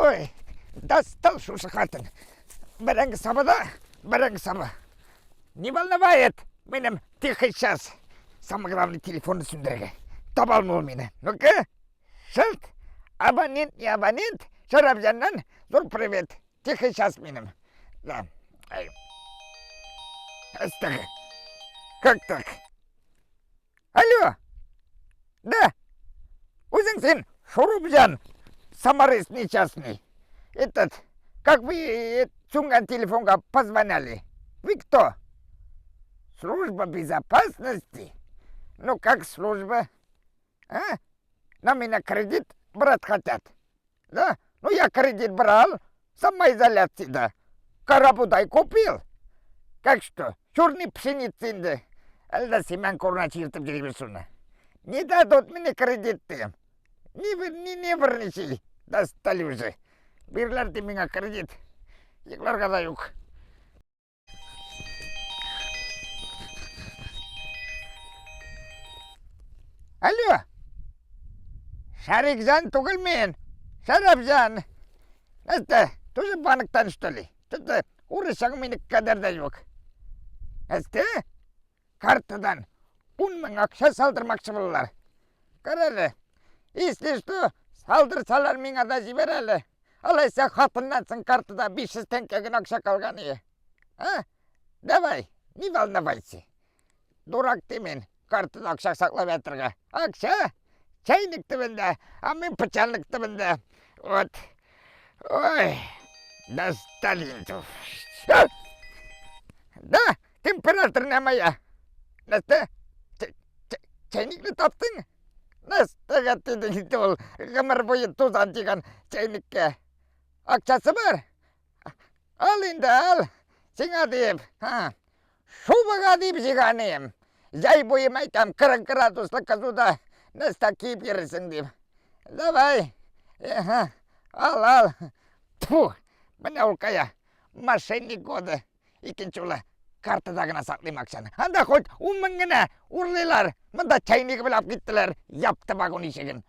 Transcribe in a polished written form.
Ой, достал шушы қатын. Біріңгі сабада, біріңгі саба. Не волновает менің тихий час. Самый главный телефонный сүндірге. Табал мол мені. Ну-ка, шылт. Абонент, не абонент. Шарабжаннан, зор привет. Тихий час менің. Да. Астага. Как так? Алло. Да. Узин сын, Шурубжан. Самаресный частный. Этот, как вы Цунган телефонга позвоняли? Вы кто? Служба безопасности? Ну как служба? А? На меня кредит брать хотят. Да? Ну я кредит брал, самоизоляции, да. Карабудай купил. Как что? Черный пшеницын. Алда семян корна чиртып жүргүсүн. Не дадут мне кредитты. Не верничи. Достали уже. Берлерді меня кредит. Екларға да yok. Алло. Шарикжан түгіл мен. Шарапжан. Насты, тоже банктан что ли? Что-то урышаң менің кадарда yok. Насты, картадан 10 мың ақша салдырмақшы болалар. Қаралы. Если что, салдырсалар миңа да жіберәлі. Алайса қатыннансың картада 500 теңгеден ақша қалған ие. А? Давай, не волновайся. Дурак демен, картада ақша сақлап жатырға. Ақша? Чайникті бінде, а мен пычалникті бінде. Вот. Ой, достали. Да, температурная моя. Насты, чайникті таптың? Настыға тедіңді ол ғымыр бойы тозан деген чайникке. Ақшасы бар? Ал енді ал. Сеңа дейіп. Шубаға дейіп жиғанайым. Жай бойым айтам 40 градуслық қызуда наста киіп ерісің дейіп. Давай. Ал. Тьфу, міне ол қая. Мошенник годы. Екінші олы картадағына сақлайым ақшаны. Анда хоть 10 мың ғана ұрлайлар. Мұнда чайнигі біліп кеттілер. Япты вагон ешеген.